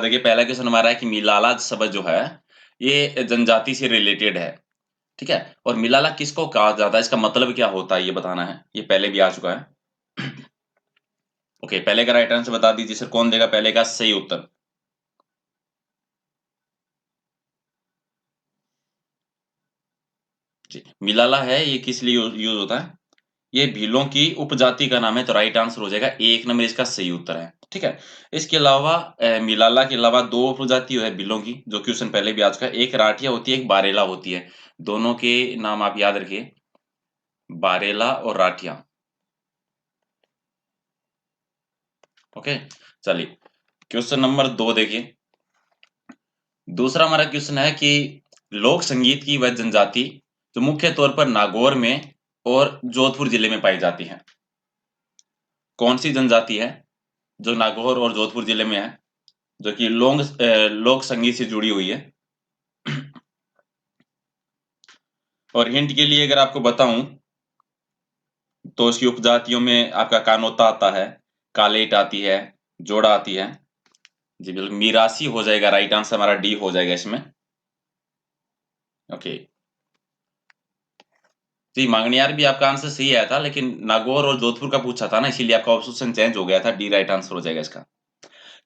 देखिए पहला क्वेश्चन हमारा है कि मिलाला शब्द जो है, ये जनजाति से रिलेटेड है, ठीक है? और मिलाला किसको कहा जाता है, इसका मतलब क्या होता है ये बताना है। ये पहले भी आ चुका है। ओके, पहले का राइट आंसर बता दीजिए सर, कौन देगा पहले का सही उत्तर? जी, मिलाला है ये किस लिए यूज़ होता है? ये भीलों की उपजाति का नाम है, तो राइट आंसर हो जाएगा 1 नंबर इसका सही उत्तर है, ठीक है? इसके अलावा मिलाला के अलावा 2 उपजाति है भीलों की, जो क्वेश्चन पहले भी आ चुका है, एक राठिया होती है, एक बारेला होती है। दोनों के नाम आप याद रखिए, बारेला और राठिया। ओके, चलिए क्वेश्चन नंबर 2 देखिए। दूसरा हमारा क्वेश्चन है कि लोक संगीत की वह जनजाति जो मुख्य तौर पर नागौर में और जोधपुर जिले में पाई जाती है। कौन सी जनजाति है जो नागौर और जोधपुर जिले में है, जो कि लोक संगीत से जुड़ी हुई है? और हिंट के लिए अगर आपको बताऊं तो इसकी उपजातियों में आपका कानोता आता है, कालेट आती है, जोड़ा आती है। जी बिल्कुल, मीरासी हो जाएगा, राइट आंसर हमारा डी हो जाएगा इसमें। ओके, जी मांगनियार भी आपका आंसर सही आया था, लेकिन नागौर और जोधपुर का पूछा था ना, इसीलिए आपका ऑप्शन चेंज हो गया था। डी राइट आंसर हो जाएगा इसका।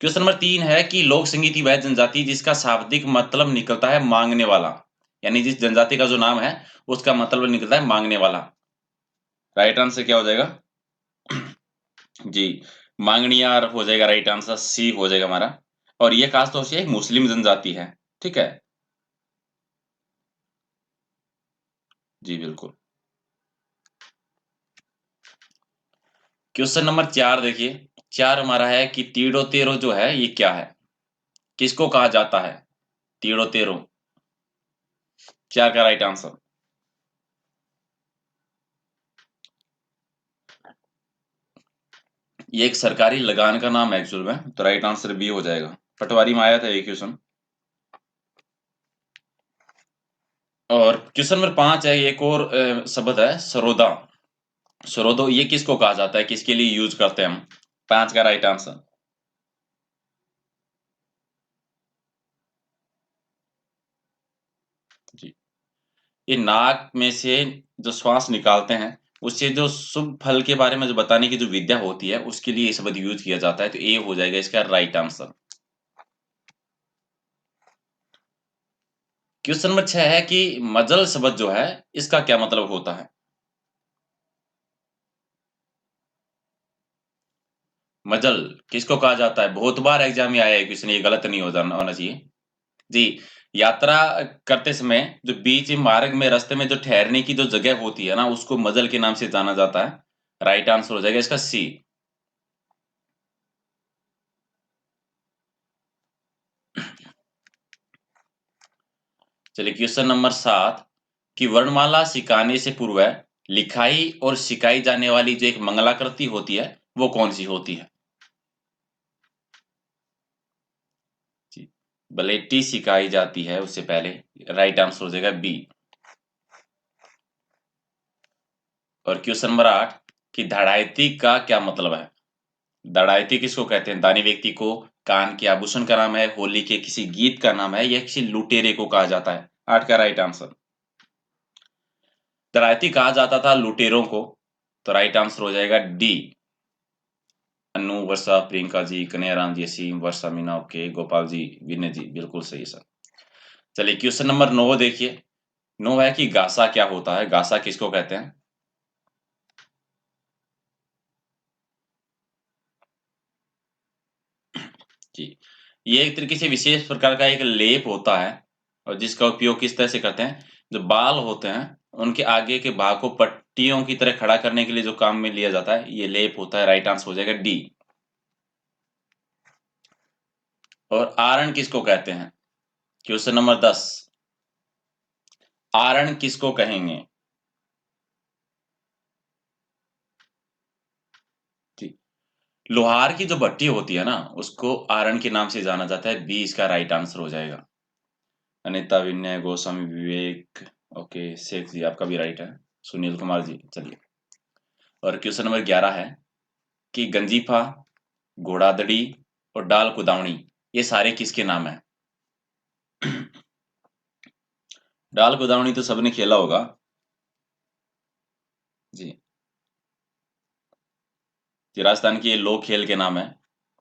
क्वेश्चन नंबर 3 है कि लोक संगीत की वह जनजाति जिसका शाब्दिक मतलब निकलता है मांगने वाला, यानी जिस जनजाति का जो नाम है उसका मतलब निकलता है मांगने वाला। राइट आंसर क्या हो जाएगा? जी, मांगनियार हो जाएगा, राइट आंसर सी हो जाएगा हमारा। और ये खास तौर से एक मुस्लिम जनजाति है, ठीक है? जी बिल्कुल। क्वेश्चन नंबर 4 देखिए। 4 हमारा है कि तीड़ो तेरो जो है ये क्या है? किसको कहा जाता है? तीड़ो तेरो, 4 का राइट आंसर। ये एक सरकारी लगान का नाम है एक्चुअल में, तो राइट आंसर बी हो जाएगा। पटवारी में आया था ये क्वेश्चन। और क्वेश्चन नंबर 5 है, एक और शब्द है सरोदा। सरोदो ये किसको कहा जाता है, किसके लिए यूज करते हैं हम? 5 का राइट आंसर। जी, ये नाक में से जो श्वास निकालते हैं, उससे जो शुभ फल के बारे में जो बताने की जो विद्या होती है, उसके लिए ये शब्द यूज किया जाता है, तो ए हो जाएगा इसका राइट आंसर। क्वेश्चन नंबर 6 है कि मजल शब्द जो है इसका क्या मतलब होता है? मजल किसको कहा जाता है? बहुत बार एग्जाम में आया है क्वेश्चन, ये गलत नहीं होना चाहिए। जी, यात्रा करते समय जो बीच मार्ग में रास्ते में जो ठहरने की जो जगह होती है ना, उसको मजल के नाम से जाना जाता है। राइट आंसर हो जाएगा इसका सी। चलिए क्वेश्चन नंबर 7 कि वर्णमाला सिखाने से पूर्व लिखाई और सिखाई जाने वाली जो एक मंगलाकृति होती है, वो कौन सी होती है? जी, बलेटी सिखाई जाती है उससे पहले। राइट आंसर हो जाएगा बी। और क्वेश्चन नंबर 8 कि धड़ायती का क्या मतलब है? धड़ायती किसको कहते हैं? दानी व्यक्ति को, कान के आभूषण का नाम है, होली के किसी गीत का नाम है, या किसी लुटेरे को कहा जाता है? 8 का राइट आंसर। धड़ायती कहा जाता था लुटेरों को, तो राइट आंसर हो जाएगा डी। अनु, वर्षा, प्रियंका जी, कन्हैयाराम जी, असीम, वर्षा, मीना, ओके, गोपाल जी, विनय जी, बिल्कुल सही सर। चलिए क्वेश्चन नंबर 9 देखिए। 9 है कि गासा क्या होता है? गासा किसको कहते हैं? जी, ये एक तरीके से विशेष प्रकार का एक लेप होता है, और जिसका उपयोग किस तरह से करते हैं, जो बाल होते हैं उनके आगे के भाग को पट्टियों की तरह खड़ा करने के लिए जो काम में लिया जाता है, ये लेप होता है। राइट आंसर हो जाएगा डी। और आरण किसको कहते हैं? क्वेश्चन नंबर 10, आरण किसको कहेंगे? जी, लोहार की जो भट्टी होती है ना, उसको आरण के नाम से जाना जाता है। बी इसका राइट आंसर हो जाएगा। अनिता, विनय, गोस्वामी, विवेक, ओके, शेख जी आपका भी राइट है। सुनील कुमार जी, चलिए। और क्वेश्चन नंबर 11 है कि गंजीफा, घोड़ादड़ी और डाल कुदावनी, ये सारे किसके नाम है? डाल गुदावणी तो सबने खेला होगा। जी। ये राजस्थान की ये लोक खेल के नाम है।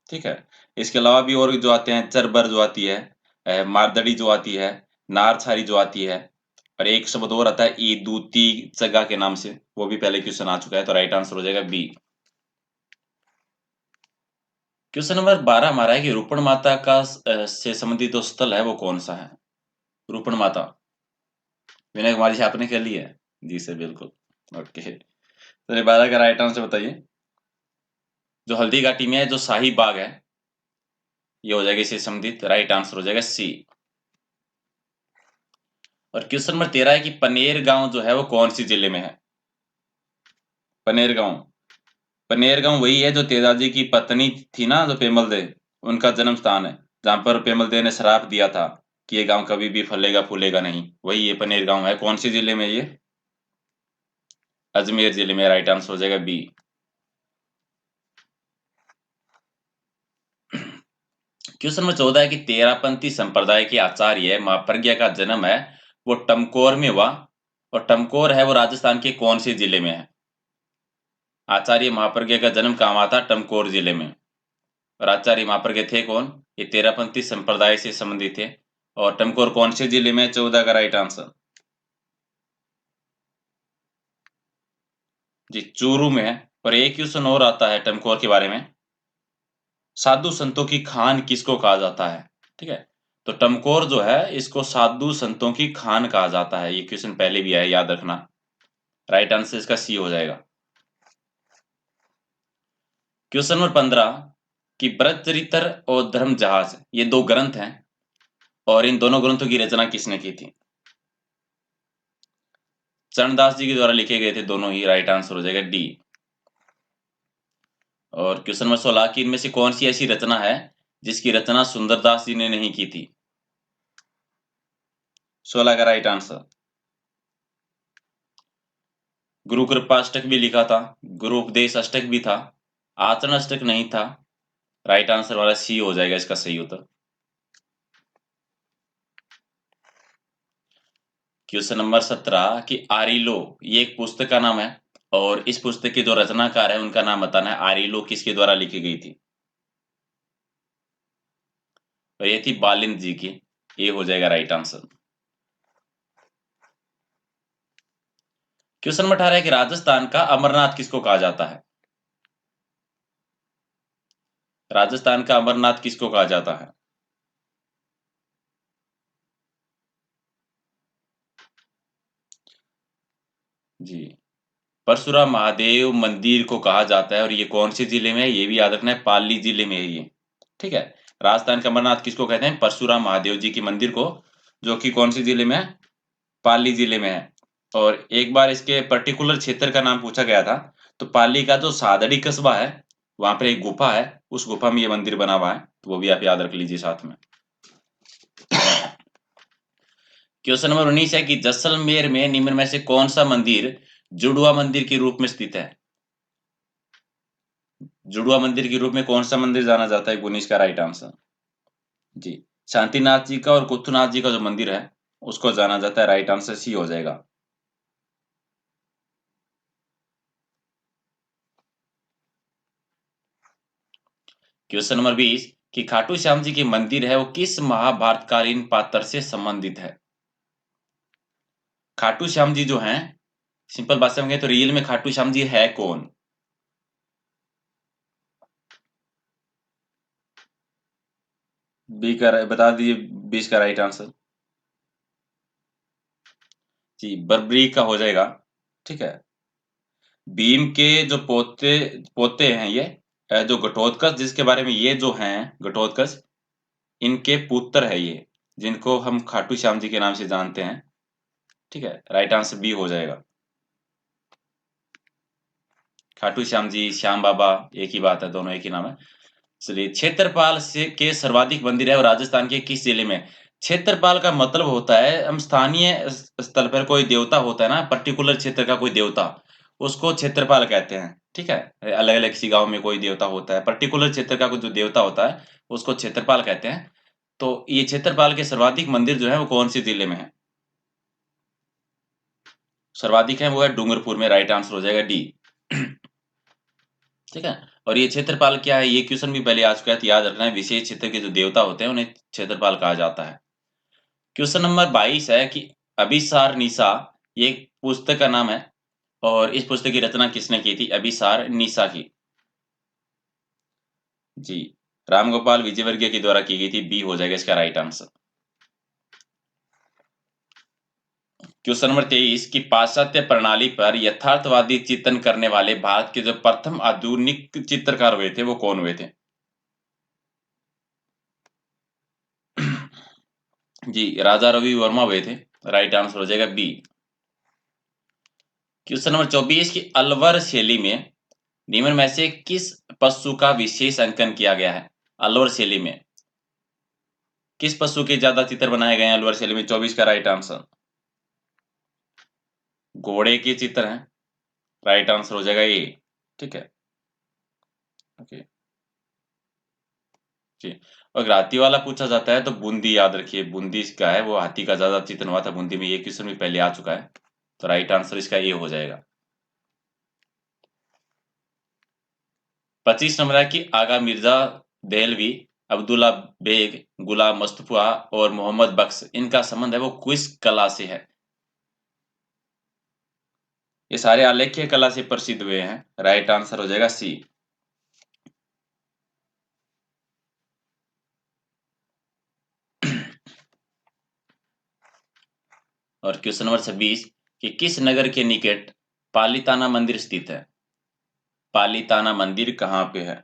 ठीक है। इसके अलावा भी और जो आते हैं, चरबर जो आती है, मारदड़ी जो आती है, नारछारी जो आती है, और एक शब्द और आता है ईदूती चगा के नाम से, वो भी पहले क्वेश्चन आ चुका है, तो राइट आंसर हो जाएगा बी। क्वेश्चन नंबर 12 हमारा है कि रूपण माता का से संबंधित जो स्थल है वो कौन सा है? रूपण माता, विनय कुमार जी आपने खेली है? जी सर बिल्कुल। ओके, तो ये 12 का राइट आंसर बताइए। जो हल्दी घाटी में है, जो शाही बाग है, ये हो जाएगा इससे संबंधित, राइट आंसर हो जाएगा सी। और क्वेश्चन नंबर 13 है कि पनेर गांव जो है वो कौन सी जिले में है? पनेर गांव, पनेर गांव वही है जो तेजाजी की पत्नी थी ना, जो पेमल दे, उनका जन्म स्थान है, जहां पर पेमल दे ने श्राप दिया था कि ये गांव कभी भी फलेगा फूलेगा नहीं, वही ये पनेर गांव है। कौन सी जिले में ये? अजमेर जिले में, राइट आंसर हो जाएगा बी। क्वेश्चन नंबर 14 है कि तेरापंथी संप्रदाय के आचार्य महाप्रज्ञा का जन्म है वो टमकोर में हुआ, और टमकोर है वो राजस्थान के कौन से जिले में है? आचार्य महाप्रज्ञा का जन्म कहाँ हुआ था? टमकोर जिले में। और आचार्य महाप्रज्ञा थे कौन? ये तेरापंथी संप्रदाय से संबंधित थे। और टमकोर कौन से जिले में? 14 का राइट आंसर जी, चूरू में है। और एक क्वेश्चन और आता है टमकोर के बारे में, साधु संतों की खान किसको कहा जाता है? ठीक है, तो टमकोर जो है इसको साधु संतों की खान कहा जाता है। ये क्वेश्चन पहले भी आया, याद रखना। राइट आंसर इसका सी हो जाएगा। क्वेश्चन नंबर 15 कि ब्रजचरित्र और धर्म जहाज, ये दो ग्रंथ हैं, और इन दोनों ग्रंथों की रचना किसने की थी? चरणदास जी के द्वारा लिखे गए थे दोनों ही, राइट आंसर हो जाएगा डी। और क्वेश्चन नंबर 16 की इनमें से कौन सी ऐसी रचना है जिसकी रचना सुंदरदास जी ने नहीं की थी? 16 का राइट आंसर, गुरु कृपा अष्टक भी लिखा था, गुरु उपदेश अष्टक भी था, आचरण अष्टक नहीं था। राइट आंसर वाला सी हो जाएगा इसका सही उत्तर। क्वेश्चन नंबर 17 कि आरिलो, ये एक पुस्तक का नाम है, और इस पुस्तक के जो रचनाकार है उनका नाम बताना है। आरिलो किसके द्वारा लिखी गई थी? और ये थी बालिंद जी की। ये हो जाएगा राइट आंसर। क्वेश्चन नंबर 18 है कि राजस्थान का अमरनाथ किसको कहा जाता है? राजस्थान का अमरनाथ किसको कहा जाता है? जी, परशुराम महादेव मंदिर को कहा जाता है, और ये कौन से जिले में है? ये भी याद रखना है, पाली जिले में है ये। ठीक है, राजस्थान का अमरनाथ किसको कहते हैं? परशुराम महादेव जी की मंदिर को, जो कि कौन से जिले में है? पाली जिले में है। और एक बार इसके पर्टिकुलर क्षेत्र का नाम पूछा गया था, तो पाली का जो सादड़ी कस्बा है, वहां पर एक गुफा है, उस गुफा में ये मंदिर बना हुआ है, तो वो भी आप याद रख लीजिए साथ में। क्वेश्चन नंबर 19 है कि जैसलमेर में निम्न में से कौन सा मंदिर जुड़वा मंदिर के रूप में स्थित है? जुड़वा मंदिर के रूप में कौन सा मंदिर जाना जाता है? 19 का राइट आंसर जी, शांतिनाथ जी का और कुथुनाथ जी का जो मंदिर है उसको जाना जाता है। राइट आंसर सी हो जाएगा। क्वेश्चन नंबर 20 कि खाटू श्याम जी के मंदिर है वो किस महाभारतकालीन पात्र से संबंधित है? खाटू श्याम जी जो हैं, सिंपल भाषा में कहें तो रियल में खाटू श्याम जी है कौन? बी का बता दीजिए, 20 का राइट आंसर जी, बर्बरी का हो जाएगा। ठीक है, भीम के जो पोते पोते हैं ये, जो घटोत्कच जिसके बारे में ये जो हैं घटोत्कच, इनके पुत्र है ये, जिनको हम खाटू श्याम जी के नाम से जानते हैं। ठीक है, राइट आंसर बी हो जाएगा। खाटू श्याम जी, श्याम बाबा एक ही बात है, दोनों एक ही नाम है। चलिए, क्षेत्रपाल से के सर्वाधिक मंदिर है और राजस्थान के किस जिले में? क्षेत्रपाल का मतलब होता है, हम स्थानीय स्थल पर कोई देवता होता है ना, पर्टिकुलर क्षेत्र का कोई देवता, उसको क्षेत्रपाल कहते हैं। ठीक है, अलग अलग किसी गांव में कोई देवता होता है, पर्टिकुलर क्षेत्र का कोई जो देवता होता है उसको क्षेत्रपाल कहते हैं। तो ये क्षेत्रपाल के सर्वाधिक मंदिर जो है वो कौन से जिले में है? सर्वाधिक है वो है डूंगरपुर में, राइट आंसर हो जाएगा डी। ठीक है। और ये क्षेत्रपाल क्या है, ये क्वेश्चन भी पहले आ चुका है, तो याद रखना है विशेष क्षेत्र के जो देवता होते हैं उन्हें क्षेत्रपाल कहा जाता है। क्वेश्चन नंबर 22 है कि अभिसार निशा, ये एक पुस्तक का नाम है और इस पुस्तक की रचना किसने की थी? अभिसार निशा की। जी, रामगोपाल विजयवर्गीय के द्वारा की गई थी, बी हो जाएगा इसका राइट आंसर। क्वेश्चन नंबर 23 की पाश्चात्य प्रणाली पर यथार्थवादी चिंतन करने वाले भारत के जो प्रथम आधुनिक चित्रकार हुए थे वो कौन हुए थे? जी, राजा रवि वर्मा हुए थे, राइट आंसर हो जाएगा बी। क्वेश्चन नंबर 24 की अलवर शैली में निम्न में से किस पशु का विशेष अंकन किया गया है? अलवर शैली में किस पशु के ज्यादा चित्र बनाए गए हैं अलवर शैली में? 24 का राइट आंसर घोड़े के चित्र हैं, राइट आंसर हो जाएगा ए। ठीक है, ओके जी। और अगर हाथी वाला पूछा जाता है तो बूंदी याद रखिए, बूंदी का है वो, हाथी का ज्यादा चित्रण हुआ था बूंदी में, ये क्वेश्चन भी पहले आ चुका है, तो राइट आंसर इसका ए हो जाएगा। 25 नंबर है कि आगा मिर्जा देहलवी, अब्दुल्ला बेग, गुलाम मुस्तफा और मोहम्मद बख्श, इनका संबंध है वो किस कला से है? ये सारे आलेख्य कला से प्रसिद्ध हुए हैं, राइट आंसर हो जाएगा सी। और क्वेश्चन नंबर 26 कि किस नगर के निकट पालीताना मंदिर स्थित है? पालीताना मंदिर कहाँ पे है?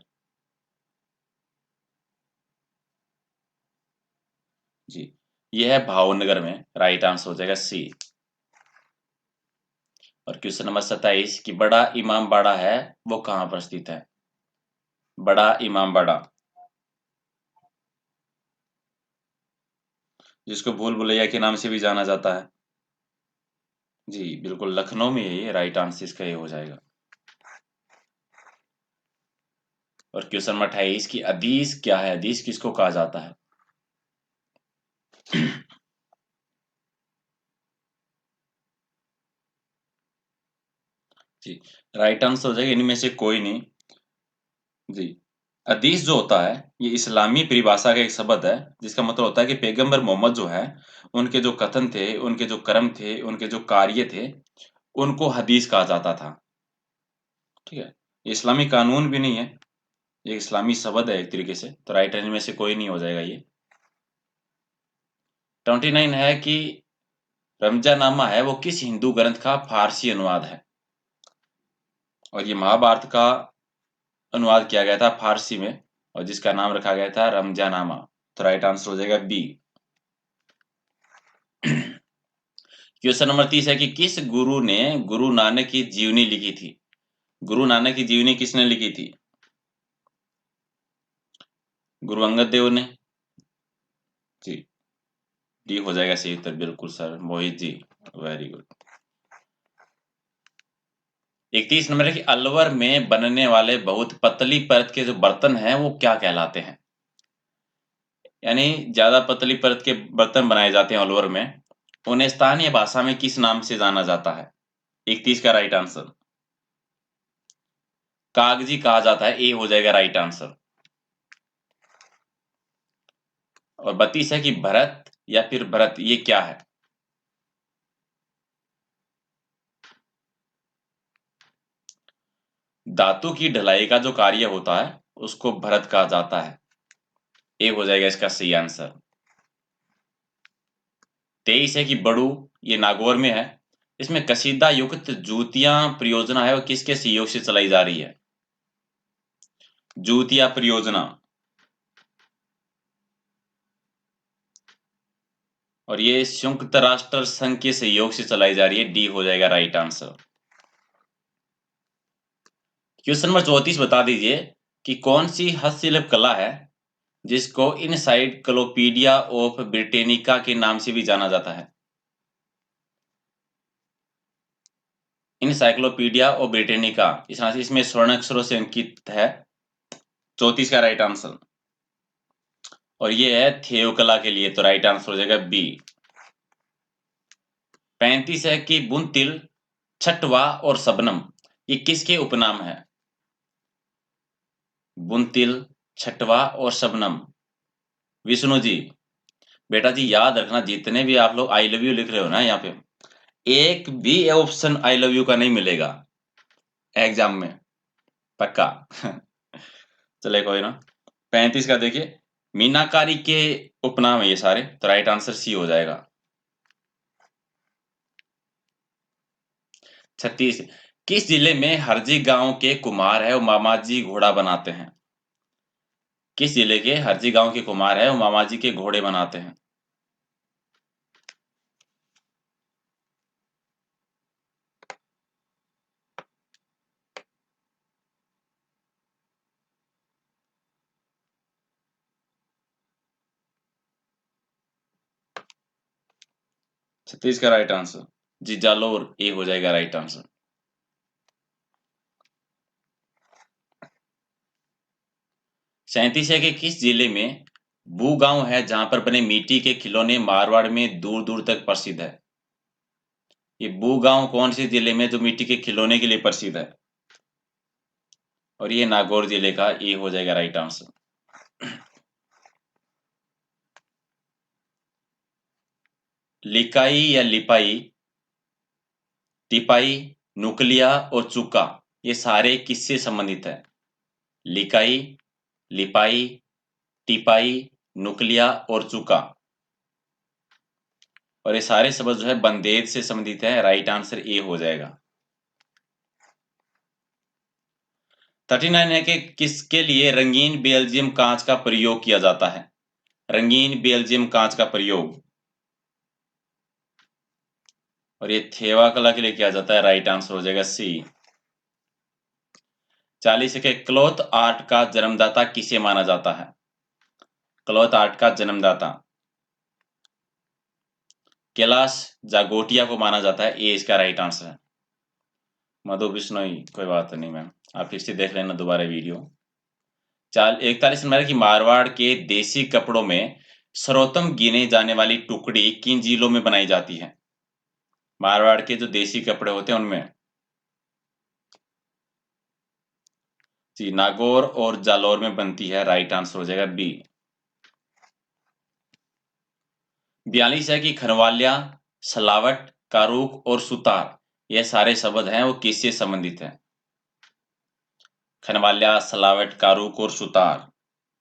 जी, यह है भावनगर में, राइट आंसर हो जाएगा सी। और क्वेश्चन नंबर 27 कि बड़ा इमामबाड़ा है वो कहाँ पर स्थित है? बड़ा इमामबाड़ा, जिसको भूल भुलैया के नाम से भी जाना जाता है। जी बिल्कुल, लखनऊ में है ये, राइट आंसर इसका ये हो जाएगा। और क्वेश्चन नंबर 28 की हदीस क्या है? हदीस किसको कहा जाता है? जी, राइट आंसर हो जाएगा इनमें से कोई नहीं। जी, हदीस जो होता है ये इस्लामी परिभाषा का एक शब्द है, जिसका मतलब होता है कि पैगंबर मोहम्मद जो है उनके जो कथन थे, उनके जो कर्म थे, उनके जो कार्य थे, उनको हदीस कहा जाता था। ठीक है, ये इस्लामी कानून भी नहीं है, ये इस्लामी शब्द है एक तरीके से, तो राइट आंसर में से कोई नहीं हो जाएगा ये। 29 है कि रमजानामा है वो किस हिंदू ग्रंथ का फारसी अनुवाद है? और ये महाभारत का अनुवाद किया गया था फारसी में, और जिसका नाम रखा गया था रमजानामा, तो राइट आंसर हो जाएगा बी। क्वेश्चन नंबर 30 है कि किस गुरु ने गुरु नानक की जीवनी लिखी थी? गुरु नानक की जीवनी किसने लिखी थी? गुरु अंगद देव ने। जी, डी हो जाएगा सही उत्तर, बिल्कुल sir, Mohit ji, very good. 31 number है कि अलवर में बनने वाले बहुत पतली परत के जो बर्तन हैं वो क्या कहलाते हैं? यानी ज्यादा पतली परत के बर्तन बनाए जाते हैं अलवर में, उन्हें स्थानीय भाषा में किस नाम से जाना जाता है? 31 का राइट आंसर कागजी कहा जाता है, ए हो जाएगा राइट आंसर। और 32 है कि भरत या फिर भरत, ये क्या है? धातु की ढलाई का जो कार्य होता है उसको भरत कहा जाता है, ए हो जाएगा इसका सही आंसर। 23 है कि बड़ू, ये नागौर में है, इसमें कसीदा युक्त जूतियां परियोजना है वो किसके सहयोग से चलाई जा रही है? जूतिया परियोजना, और ये संयुक्त राष्ट्र संघ के सहयोग से चलाई जा रही है, डी हो जाएगा राइट आंसर। क्वेश्चन नंबर 34 बता दीजिए कि कौन सी हस्तशिल्प कला है जिसको इनसाइक्लोपीडिया ऑफ ब्रिटेनिका के नाम से भी जाना जाता है? इनसाइक्लोपीडिया ऑफ ब्रिटेनिका, इस नाम से इसमें स्वर्ण अक्षरों से अंकित है, 34 का राइट आंसर। और ये है थेओकला के लिए, तो राइट आंसर हो जाएगा बी। 35 है कि बुनतिल, छटवा और शबनम ये किसके उपनाम है? बुनतिल, छटवा और शबनम। विष्णु जी, बेटा जी याद रखना, जितने भी आप लोग आई लव यू लिख रहे हो ना यहाँ पे, एक भी ऑप्शन आई लव यू का नहीं मिलेगा एग्जाम में, पक्का। चले कोई ना। 35 का देखिए, मीनाकारी के उपनाम है ये सारे, तो राइट आंसर सी हो जाएगा। 36, किस जिले में हरजी गांव के कुम्हार है और मामाजी घोड़ा बनाते हैं? किस जिले के हरजी गांव के कुम्हार है और मामाजी के घोड़े बनाते हैं? छत्तीस का राइट आंसर जी, जालोर ए हो जाएगा राइट आंसर। 37 है कि किस जिले में बू गांव है जहां पर बने मिट्टी के खिलौने मारवाड़ में दूर दूर तक प्रसिद्ध है? ये बू गांव कौन से जिले में जो मिट्टी के खिलौने के लिए प्रसिद्ध है? और ये नागौर जिले का, ये हो जाएगा राइट आंसर। लिकाई या लिपाई, टिपाई, नुकलिया और चुका ये सारे किससे संबंधित है? लिकाई, लिपाई, टिपाई, नुकलिया और चुका, और ये सारे शब्द जो है बंदेज से संबंधित है, राइट आंसर ए हो जाएगा। 39 है कि किसके लिए रंगीन बेल्जियम कांच का प्रयोग किया जाता है? रंगीन बेल्जियम कांच का प्रयोग, और ये थेवा कला के लिए किया जाता है, राइट आंसर हो जाएगा सी। 40 के क्लॉथ आर्ट का जन्मदाता किसे माना जाता है? क्लॉथ आर्ट का जन्मदाता कैलाश जागोटिया को माना जाता है, ये इसका राइट आंसर है। मधु बिश्नोई, कोई बात नहीं मैम, आप फिर से देख लेना दोबारा वीडियो। 41 नंबर की मारवाड़ के देसी कपड़ों में सर्वोत्तम गिने जाने वाली टुकड़ी किन जिलों में बनाई जाती है? मारवाड़ के जो देसी कपड़े होते हैं उनमें, जी नागौर और जालौर में बनती है, राइट आंसर हो जाएगा बी। 42 है कि खरवालिया, सलावट, कारूक और सुतार ये सारे शब्द हैं वो किससे संबंधित है? खनवालिया, सलावट, कारूक और सुतार,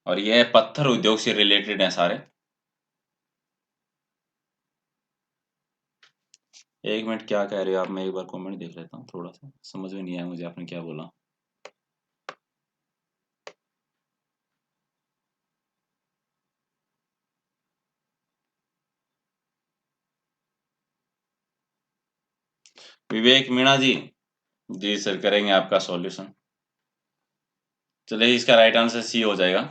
और यह पत्थर उद्योग से रिलेटेड है सारे। एक मिनट, क्या कह रहे हो आप? मैं एक बार कमेंट देख लेता हूँ, थोड़ा सा समझ में नहीं आया मुझे आपने क्या बोला। विवेक मीणा जी सर करेंगे आपका सॉल्यूशन। चलिए इसका राइट आंसर सी हो जाएगा।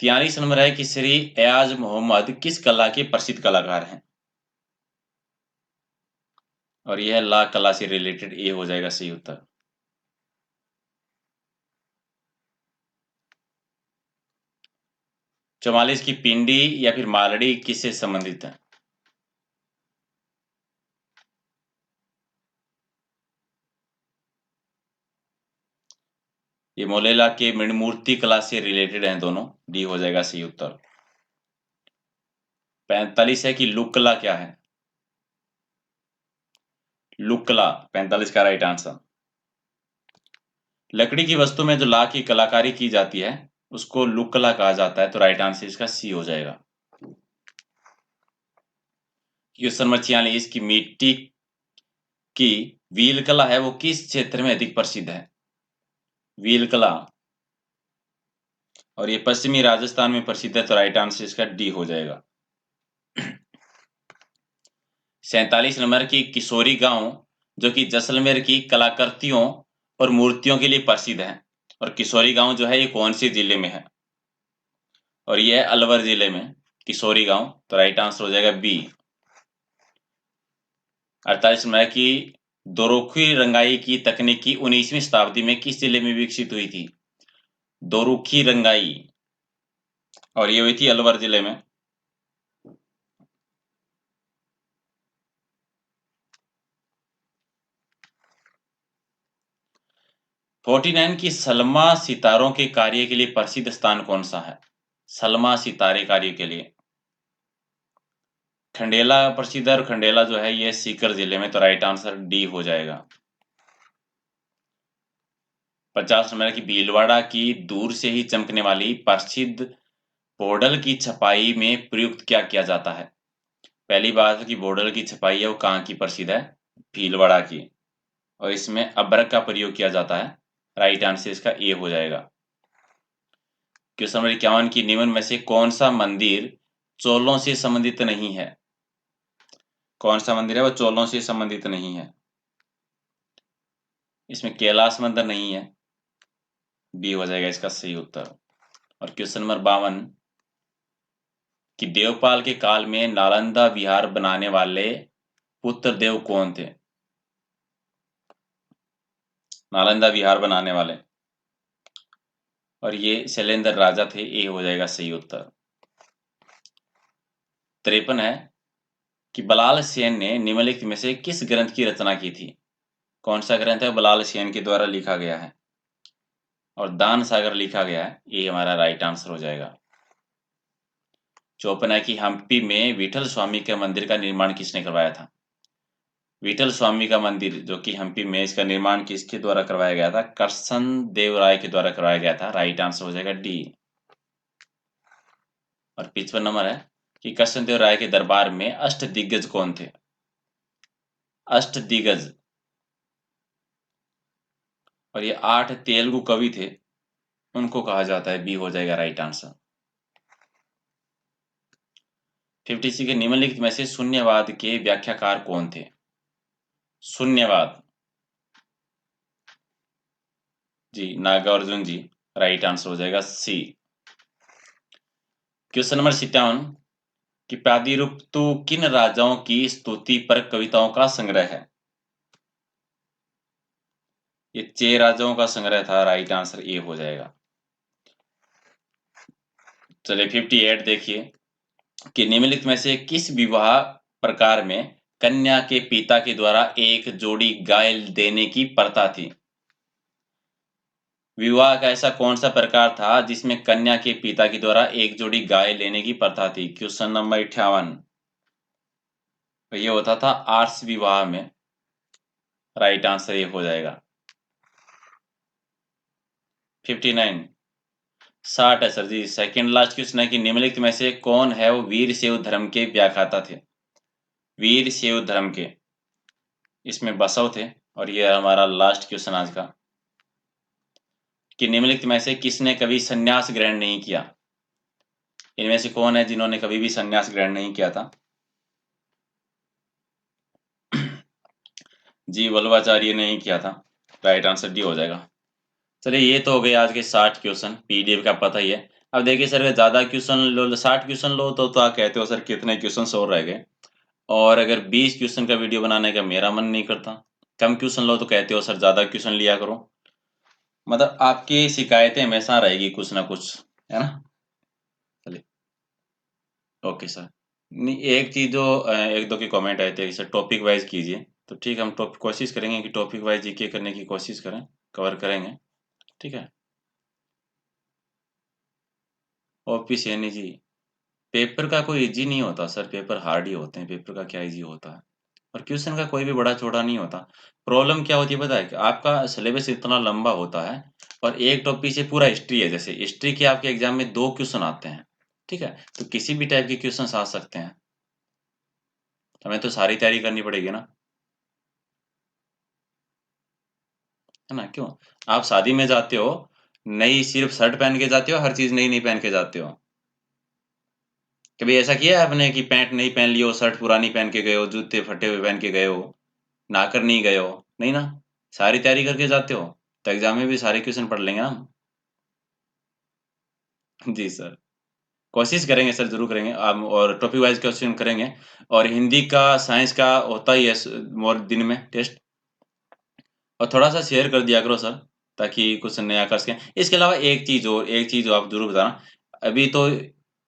43 नंबर है कि श्री एयाज मोहम्मद किस कला के प्रसिद्ध कलाकार हैं? और यह ला कला से रिलेटेड, ये हो जाएगा सही उत्तर। 44 की पिंडी या फिर मालड़ी किससे संबंधित है? ये मोलेला के मणिमूर्ति कला से रिलेटेड हैं दोनों, डी हो जाएगा सही उत्तर। 45 है कि लुकला क्या है? लुकला 45 का राइट आंसर। लकड़ी की वस्तु में जो ला की कलाकारी की जाती है उसको लुकला कहा जाता है, तो राइट आंसर इसका सी हो जाएगा। क्वेश्चन नंबर 46 की मिट्टी की व्हील कला है वो किस क्षेत्र में अधिक प्रसिद्ध है? व्हील कला, और ये पश्चिमी राजस्थान में प्रसिद्ध है, तो राइट आंसर इसका डी हो जाएगा। 47 नंबर की किशोरी गांव जो कि जैसलमेर की कलाकृतियों और मूर्तियों के लिए प्रसिद्ध है, और किशोरी गांव जो है ये कौन से जिले में है? और ये है अलवर जिले में किशोरी गांव, तो राइट आंसर हो जाएगा बी। 48 नंबर की दोरुखी रंगाई की तकनीकी 19वीं शताब्दी में किस जिले में विकसित हुई थी? दोरुखी रंगाई, और ये हुई थी अलवर जिले में। फोर्टी नाइन की सलमा सितारों के कार्य के लिए प्रसिद्ध स्थान कौन सा है? सलमा सितारे कार्य के लिए खंडेला प्रसिद्ध है, और खंडेला जो है ये सीकर जिले में, तो राइट आंसर डी हो जाएगा। 50 नंबर की भीलवाड़ा की दूर से ही चमकने वाली प्रसिद्ध बॉर्डर की छपाई में प्रयुक्त क्या किया जाता है? पहली बात है कि बॉर्डर की छपाई है वो कहाँ की प्रसिद्ध है? भीलवाड़ा की, और इसमें अभ्रक का प्रयोग किया जाता है। राइट आंसर इसका ए हो जाएगा। क्वेश्चन नंबर 51 की निम्न में से कौन सा मंदिर चोलों से संबंधित नहीं है? कौन सा मंदिर है वो चोलों से संबंधित नहीं है? इसमें कैलाश मंदिर नहीं है, बी हो जाएगा इसका सही उत्तर। और क्वेश्चन नंबर 52 कि देवपाल के काल में नालंदा विहार बनाने वाले पुत्र देव कौन थे? नालंदा विहार बनाने वाले, और ये शैलेंद्र राजा थे, ए हो जाएगा सही उत्तर। 53 है कि बलाल सेन ने निम्नलिखित में से किस ग्रंथ की रचना की थी? कौन सा ग्रंथ है बलाल सेन के द्वारा लिखा गया है? और दान सागर लिखा गया है, ये हमारा राइट आंसर हो जाएगा। 54 है कि हम्पी में विठल स्वामी के मंदिर का निर्माण किसने करवाया था? विठल स्वामी का मंदिर जो कि हम्पी में, इसका निर्माण किसके द्वारा करवाया गया था? कृष्ण देव राय के द्वारा करवाया गया था। राइट आंसर हो जाएगा डी। और 55 नंबर है कि कृष्ण देव राय के दरबार में अष्ट दिग्गज कौन थे? अष्ट दिग्गज, और ये 8 तेलुगु कवि थे, उनको कहा जाता है, बी हो जाएगा राइट आंसर। 56 के निम्नलिखित में से शून्यवाद के व्याख्याकार कौन थे? शून्यवाद, जी नागार्जुन जी। राइट आंसर हो जाएगा सी। क्वेश्चन नंबर 57 कि प्रादिरूपतु किन राजाओं की स्तुति पर कविताओं का संग्रह है? ये 6 राजाओं का संग्रह था। राइट आंसर ए हो जाएगा। चलिए 58 देखिए कि निम्नलिखित में से किस विवाह प्रकार में कन्या के पिता के द्वारा एक जोड़ी गाय देने की प्रथा थी? विवाह का ऐसा कौन सा प्रकार था जिसमें कन्या के पिता के द्वारा एक जोड़ी गाय लेने की प्रथा थी? क्वेश्चन नंबर 58, तो ये होता था आर्ष विवाह में। राइट आंसर ये हो जाएगा। 59 60 है सर जी। सेकंड लास्ट क्वेश्चन है कि निम्नलिखित में से कौन है वो वीर शैव धर्म के व्याख्याता थे? वीर शैव धर्म के, इसमें बसव थे। और ये हमारा लास्ट क्वेश्चन आज का कि निम्नलिखित में से किसने कभी संन्यास ग्रहण नहीं किया? इनमें से कौन है जिन्होंने कभी भी संन्यास ग्रहण नहीं किया था? जी वल्लभाचार्य ने नहीं किया था। राइट आंसर डी हो जाएगा। चलिए ये तो हो गए आज के 60 क्वेश्चन, पीडीएफ का पता ही है। अब देखिए सर, अगर ज्यादा क्वेश्चन लो, 60 क्वेश्चन लो तो आप कहते हो सर कितने क्वेश्चन और रह गए। और अगर 20 क्वेश्चन का वीडियो बनाने का मेरा मन नहीं करता। कम क्वेश्चन लो तो कहते हो सर ज्यादा क्वेश्चन लिया करो। मतलब आपकी शिकायतें हमेशा रहेगी कुछ ना कुछ, है ना। चलिए ओके सर। नहीं, एक चीज जो एक दो के कमेंट आए थे, सर टॉपिक वाइज कीजिए। तो ठीक है, हम टॉपिक कोशिश करेंगे कि टॉपिक वाइज जीके करने की कोशिश करें, कवर करेंगे। ठीक है। ओपी सैनी जी, पेपर का कोई इजी नहीं होता सर, पेपर हार्ड ही होते हैं। पेपर का क्या इजी होता है? और क्वेश्चन का कोई भी बड़ा छोटा नहीं होता। प्रॉब्लम क्या होती है पता है कि आपका सिलेबस इतना लंबा होता है, और एक टॉपिक से पूरा हिस्ट्री है। जैसे हिस्ट्री के आपके एग्जाम में 2 क्वेश्चन आते हैं, ठीक है, तो किसी भी टाइप के क्वेश्चन आ सकते हैं। हमें तो सारी तैयारी करनी पड़ेगी ना, है ना। क्यों? आप शादी में जाते हो, नई सिर्फ शर्ट पहन के जाते हो, हर चीज नई नई पहन के जाते हो? कभी ऐसा किया है आपने कि पैंट नहीं पहन ली हो, शर्ट पुरानी पहन के गए हो, जूते फटे हुए पहन के गए हो, नहाकर नहीं गए हो? नहीं ना। सारी तैयारी करके जाते हो, तो एग्जाम में भी सारे क्वेश्चन पढ़ लेंगे ना हम। जी सर, कोशिश करेंगे सर, जरूर करेंगे। हम और टॉपिक वाइज क्वेश्चन करेंगे। और हिंदी का, साइंस का होता ही है मोर दिन में टेस्ट। और थोड़ा सा शेयर कर दिया करो सर, ताकि कुछ नया कर सकें। इसके अलावा एक चीज और आप जरूर बताना। अभी तो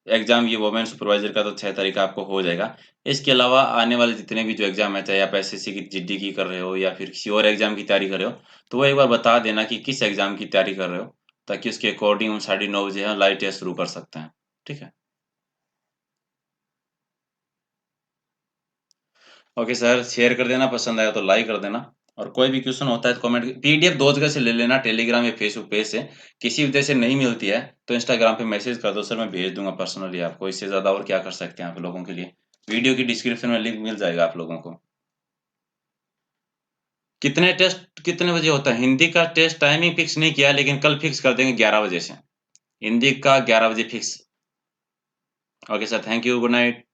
एग्ज़ाम ये वुमेन सुपरवाइज़र का तो 6 तारीख को आपको हो जाएगा। इसके अलावा आने वाले जितने भी जो एग्ज़ाम है, चाहे आप एसएससी की जीडी की कर रहे हो या फिर किसी और एग्ज़ाम की तैयारी कर रहे हो, तो वो एक बार बता देना कि किस एग्ज़ाम की तैयारी कर रहे हो, ताकि उसके अकॉर्डिंग हम 9:30 बजे लाइव टेस्ट शुरू कर सकते हैं। ठीक है? ओके सर, शेयर कर देना, पसंद आया तो लाइक कर देना और कोई भी क्वेश्चन होता है तो कमेंट पीडीएफ 2 जगह से ले लेना, टेलीग्राम या फेसबुक पेज से। किसी वजह से नहीं मिलती है, तो इंस्टाग्राम पे मैसेज कर दो सर, मैं भेज दूँगा पर्सनली आपको। इससे ज़्यादा और क्या कर सकते हैं आप लोगों के लिए। वीडियो की डिस्क्रिप्शन में लिंक मिल जाएगा आप लोगों को। कितने टेस्ट कितने बजे होता है? हिंदी का टेस्ट टाइमिंग फिक्स नहीं किया है, लेकिन कल फिक्स कर देंगे 11 बजे से। हिंदी का 11 बजे fix. Okay sir, thank you, good night.